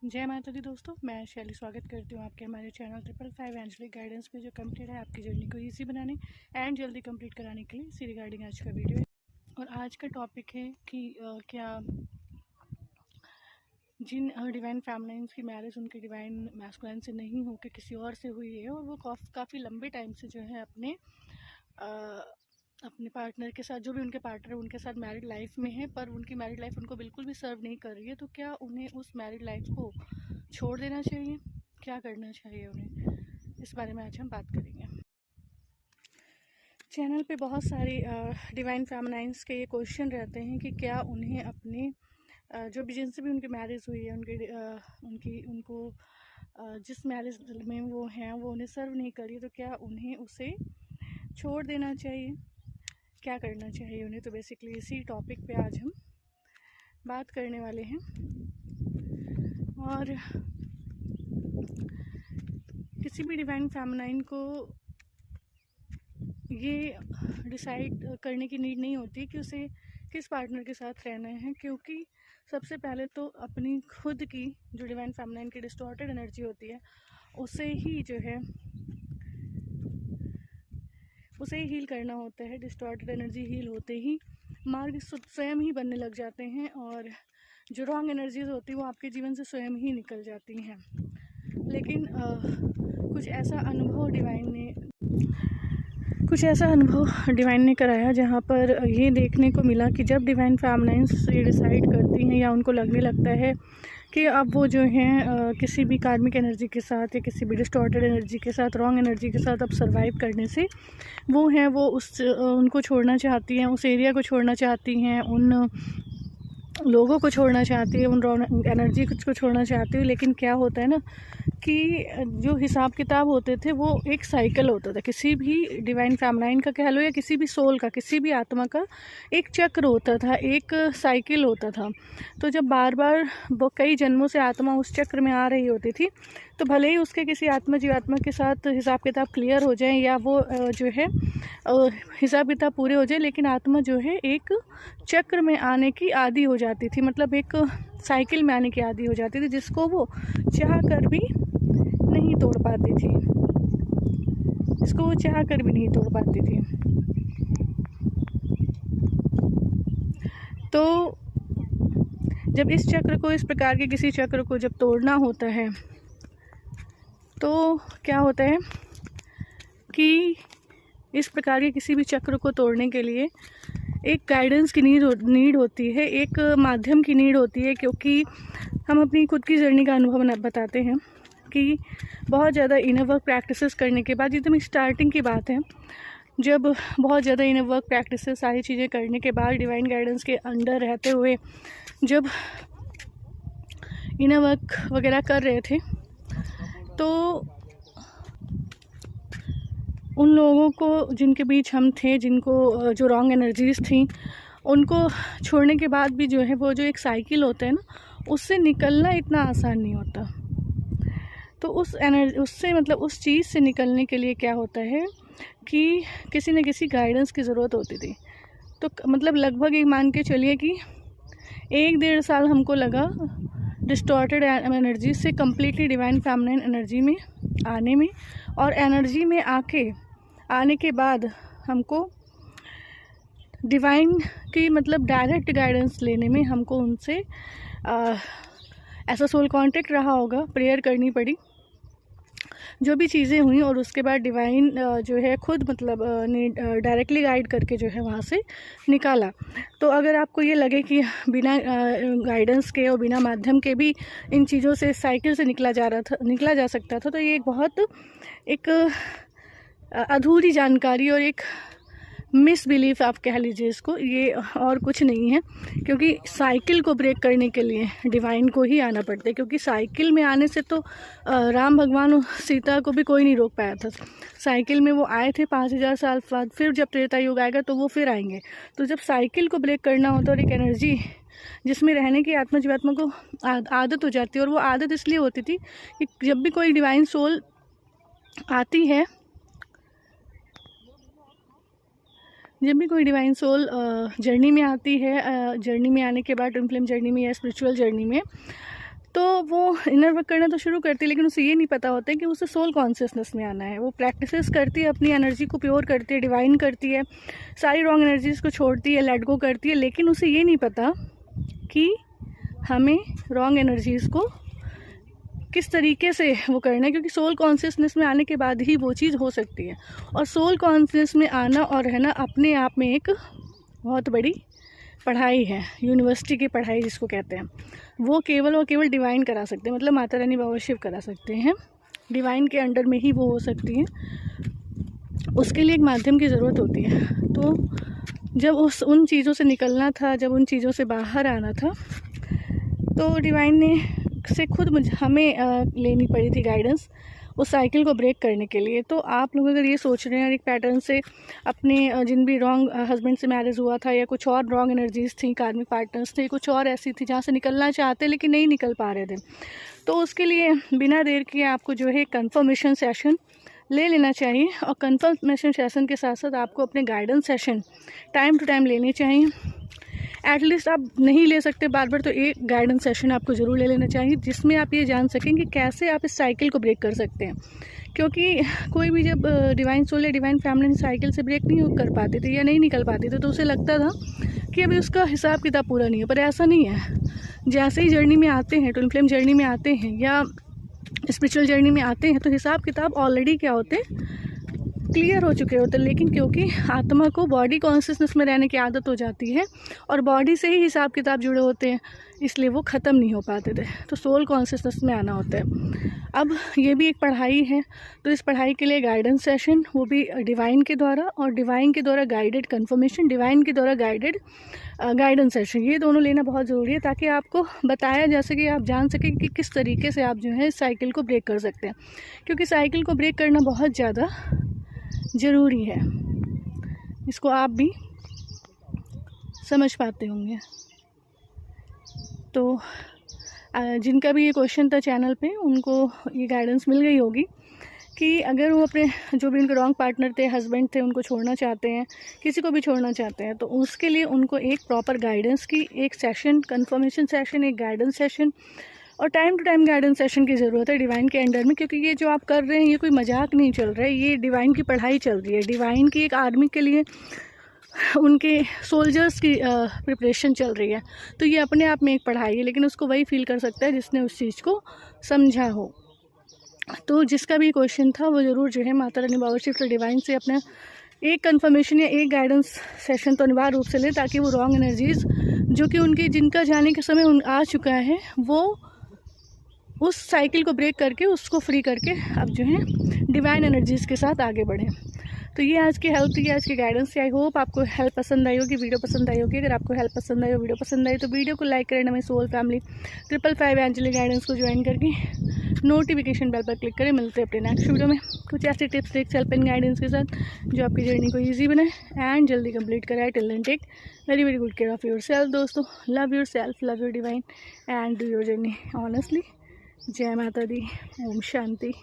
जय माता दी दोस्तों, मैं शैली स्वागत करती हूँ आपके हमारे चैनल 555 एंजलिक गाइडेंस में, जो कमिटेड है आपकी जर्नी को इजी बनाने एंड जल्दी कंप्लीट कराने के लिए। इसी रिगार्डिंग आज का वीडियो है और आज का टॉपिक है कि क्या जिन डिवाइन फैमिलीन्स की मैरिज उनके डिवाइन मैस्कुलिन से नहीं हो के किसी और से हुई है और वो काफ़ी लंबे टाइम से जो है अपने पार्टनर के साथ, जो भी उनके पार्टनर उनके साथ मैरिड लाइफ में है, पर उनकी मैरिड लाइफ उनको बिल्कुल भी सर्व नहीं कर रही है, तो क्या उन्हें उस मैरिड लाइफ को छोड़ देना चाहिए? क्या करना चाहिए उन्हें? इस बारे में आज हम बात करेंगे। चैनल पे बहुत सारी डिवाइन फेमिनाइंस के ये क्वेश्चन रहते हैं कि क्या उन्हें अपने जो भी जिनसे भी उनकी मैरिज हुई है उनको जिस मैरिज में वो हैं वो उन्हें सर्व नहीं कर रही, तो क्या उन्हें उसे छोड़ देना चाहिए? क्या करना चाहिए उन्हें? तो बेसिकली इसी टॉपिक पे आज हम बात करने वाले हैं। और किसी भी डिवाइन फेमिनाइन को ये डिसाइड करने की नीड नहीं होती कि उसे किस पार्टनर के साथ रहना है, क्योंकि सबसे पहले तो अपनी खुद की जो डिवाइन फेमिनाइन की डिस्टॉर्टेड एनर्जी होती है उसे ही जो है उसे हील करना होता है। डिस्टॉर्टेड एनर्जी हील होते ही मार्ग स्वयं ही बनने लग जाते हैं और जो रॉन्ग एनर्जीज होती है वो आपके जीवन से स्वयं ही निकल जाती हैं। लेकिन कुछ ऐसा अनुभव डिवाइन ने कराया जहाँ पर ये देखने को मिला कि जब डिवाइन फेमिनाइंस ये डिसाइड करती हैं या उनको लगने लगता है कि अब वो जो हैं किसी भी कार्मिक एनर्जी के साथ या किसी भी डिस्टॉर्टेड एनर्जी के साथ, रॉन्ग एनर्जी के साथ अब सर्वाइव करने से वो उनको छोड़ना चाहती हैं, उस एरिया को छोड़ना चाहती हैं, उन लोगों को छोड़ना चाहती है, उन रॉन्ग एनर्जी को छोड़ना चाहती है। लेकिन क्या होता है ना कि जो हिसाब किताब होते थे वो एक साइकिल होता था, किसी भी डिवाइन फेमिनाइन का कह लो या किसी भी सोल का, किसी भी आत्मा का एक चक्र होता था, एक साइकिल होता था। तो जब बार बार वो कई जन्मों से आत्मा उस चक्र में आ रही होती थी, तो भले ही उसके किसी जीवात्मा के साथ हिसाब किताब क्लियर हो जाए या वो जो है हिसाब किताब पूरे हो जाए, लेकिन आत्मा जो है एक चक्र में आने की आदी हो जाती थी, मतलब एक साइकिल में आने की आदी हो जाती थी, जिसको वो चाह कर भी नहीं तोड़ पाती थी, जिसको वो चाह कर भी नहीं तोड़ पाती थी। तो जब इस चक्र को, इस प्रकार के किसी चक्र को जब तोड़ना होता है, तो क्या होता है कि इस प्रकार के किसी भी चक्र को तोड़ने के लिए एक गाइडेंस की नीड होती है, एक माध्यम की नीड होती है, क्योंकि हम अपनी खुद की जर्नी का अनुभव बताते हैं कि बहुत ज़्यादा इनर वर्क प्रैक्टिसेस करने के बाद, एकदम स्टार्टिंग की बात है, जब बहुत ज़्यादा इनर वर्क प्रैक्टिसेस सारी चीज़ें करने के बाद डिवाइन गाइडेंस के अंडर रहते हुए जब इनर वर्क वगैरह कर रहे थे, तो उन लोगों को जिनके बीच हम थे, जिनको जो रॉन्ग एनर्जीज़ थी, उनको छोड़ने के बाद भी जो है वो जो एक साइकिल होता है ना, उससे निकलना इतना आसान नहीं होता। तो उससे मतलब उस चीज़ से निकलने के लिए क्या होता है कि किसी न किसी गाइडेंस की ज़रूरत होती थी। तो मतलब लगभग एक मान के चलिए कि 1-1.5 साल हमको लगा डिस्टॉर्टेड एनर्जी से कम्प्लीटली डिवाइन फेमिनाइन एनर्जी में आने में, और एनर्जी में आने के बाद हमको डिवाइन की मतलब डायरेक्ट गाइडेंस लेने में हमको उनसे ऐसा सोल कांटेक्ट रहा होगा, प्रेयर करनी पड़ी, जो भी चीज़ें हुई, और उसके बाद डिवाइन जो है खुद मतलब डायरेक्टली गाइड करके जो है वहाँ से निकाला। तो अगर आपको ये लगे कि बिना गाइडेंस के और बिना माध्यम के भी इन चीज़ों से, साइकिल से निकला जा सकता था, तो ये बहुत एक अधूरी जानकारी और एक मिसबिलीफ आप कह लीजिए इसको, ये और कुछ नहीं है। क्योंकि साइकिल को ब्रेक करने के लिए डिवाइन को ही आना पड़ता है, क्योंकि साइकिल में आने से तो राम भगवान और सीता को भी कोई नहीं रोक पाया था। साइकिल में वो आए थे 5000 साल बाद, फिर जब त्रेता युग आएगा तो वो फिर आएंगे। तो जब साइकिल को ब्रेक करना होता है और एक एनर्जी जिसमें रहने की आत्मा जीवात्मा को आदत हो जाती है, और वो आदत इसलिए होती थी कि जब भी कोई डिवाइन सोल आती है, जब भी कोई डिवाइन सोल जर्नी में आती है, जर्नी में आने के बाद ट्विन फ्लेम जर्नी में या स्पिरिचुअल जर्नी में, तो वो इनर वर्क करना तो शुरू करती है, लेकिन उसे ये नहीं पता होता है कि उसे सोल कॉन्शियसनेस में आना है। वो प्रैक्टिसेस करती है, अपनी एनर्जी को प्योर करती है, डिवाइन करती है, सारी रॉन्ग एनर्जीज़ को छोड़ती है, लेट गो करती है, लेकिन उसे ये नहीं पता कि हमें रॉन्ग एनर्जीज़ को किस तरीके से वो करना है, क्योंकि सोल कॉन्शियसनेस में आने के बाद ही वो चीज़ हो सकती है। और सोल कॉन्शियस में आना और रहना अपने आप में एक बहुत बड़ी पढ़ाई है, यूनिवर्सिटी की पढ़ाई जिसको कहते हैं। वो केवल और केवल डिवाइन करा सकते हैं, मतलब माता रानी बाबा शिव करा सकते हैं, डिवाइन के अंडर में ही वो हो सकती हैं। उसके लिए एक माध्यम की ज़रूरत होती है। तो जब उन चीज़ों से निकलना था, जब उन चीज़ों से बाहर आना था, तो डिवाइन ने से खुद हमें लेनी पड़ी थी गाइडेंस उस साइकिल को ब्रेक करने के लिए। तो आप लोग अगर ये सोच रहे हैं एक पैटर्न से अपने जिन भी रॉन्ग हस्बैंड से मैरिज हुआ था, या कुछ और रॉन्ग एनर्जीज़ थी, कार्मिक पार्टनर्स थे, कुछ और ऐसी थी जहाँ से निकलना चाहते लेकिन नहीं निकल पा रहे थे, तो उसके लिए बिना देर किए आपको जो है कंफर्मेशन सेशन ले लेना चाहिए। और कंफर्मेशन सेशन के साथ साथ आपको अपने guidance session time to time लेने चाहिए। एटलीस्ट आप नहीं ले सकते बार बार, तो एक गाइडेंस सेशन आपको ज़रूर ले लेना चाहिए, जिसमें आप ये जान सकें कि कैसे आप इस साइकिल को ब्रेक कर सकते हैं। क्योंकि कोई भी जब डिवाइन सोल या डिवाइन फैमिली साइकिल से ब्रेक नहीं कर पाते थे या नहीं निकल पाते थे, तो उसे लगता था कि अभी उसका हिसाब किताब पूरा नहीं है। पर ऐसा नहीं है। जैसे ही जर्नी में आते हैं, ट्विन फ्लेम जर्नी में आते हैं या स्पिरिचुअल जर्नी में आते हैं, तो हिसाब किताब ऑलरेडी क्या होते हैं, क्लियर हो चुके होते हैं। लेकिन क्योंकि आत्मा को बॉडी कॉन्शियसनेस में रहने की आदत हो जाती है और बॉडी से ही हिसाब किताब जुड़े होते हैं, इसलिए वो ख़त्म नहीं हो पाते थे। तो सोल कॉन्शियसनेस में आना होता है। अब ये भी एक पढ़ाई है, तो इस पढ़ाई के लिए गाइडेंस सेशन, वो भी डिवाइन के द्वारा, और डिवाइन के द्वारा गाइडेड कन्फर्मेशन, डिवाइन के द्वारा गाइडेड गाइडेंस सेशन, ये दोनों लेना बहुत ज़रूरी है, ताकि आपको बताया जा सके, आप जान सकें कि किस तरीके से आप जो है इस साइकिल को ब्रेक कर सकते हैं। क्योंकि साइकिल को ब्रेक करना बहुत ज़्यादा ज़रूरी है। इसको आप भी समझ पाते होंगे। तो जिनका भी ये क्वेश्चन था चैनल पे, उनको ये गाइडेंस मिल गई होगी कि अगर वो अपने जो भी उनके रॉन्ग पार्टनर थे, हस्बैंड थे, उनको छोड़ना चाहते हैं, किसी को भी छोड़ना चाहते हैं, तो उसके लिए उनको एक प्रॉपर गाइडेंस की एक सेशन, कंफर्मेशन सेशन, एक गाइडेंस सेशन और time to time guidance session की ज़रूरत है डिवाइन के अंडर में। क्योंकि ये जो आप कर रहे हैं, ये कोई मजाक नहीं चल रहा है, ये डिवाइन की पढ़ाई चल रही है। डिवाइन की एक आर्मी के लिए उनके सोल्जर्स की प्रिपरेशन चल रही है। तो ये अपने आप में एक पढ़ाई है, लेकिन उसको वही फील कर सकता है जिसने उस चीज़ को समझा हो। तो जिसका भी क्वेश्चन था वो ज़रूर जो है माता रानी बाबा शिव डिवाइन से अपना एक कंफर्मेशन या एक गाइडेंस सेशन तो अनिवार्य रूप से ले, ताकि वो रॉन्ग एनर्जीज़ जो कि उनके जिनका जाने का समय आ चुका है, वो उस साइकिल को ब्रेक करके, उसको फ्री करके अब जो है डिवाइन एनर्जीज़ के साथ आगे बढ़ें। तो ये आज की हेल्प थी, आज की गाइडेंस थी। आई होप आपको हेल्प पसंद आई होगी, वीडियो पसंद आई होगी। अगर आपको हेल्प पसंद आई हो, वीडियो पसंद आई, तो वीडियो को लाइक करें। हमें सोल फैमिली 555 एंजलिक गाइडेंस को ज्वाइन करके नोटिफिकेशन बेल पर क्लिक करें। मिलते हैं अपने नेक्स्ट वीडियो में कुछ ऐसे tips tricks help and guidance के साथ जो आपकी जर्नी को ईजी बनाए एंड जल्दी कंप्लीट कराए। Till then take very very good care of yourself दोस्तों। Love yourself, love your divine and do your journey honestly. जय माता दी। ओम शांति।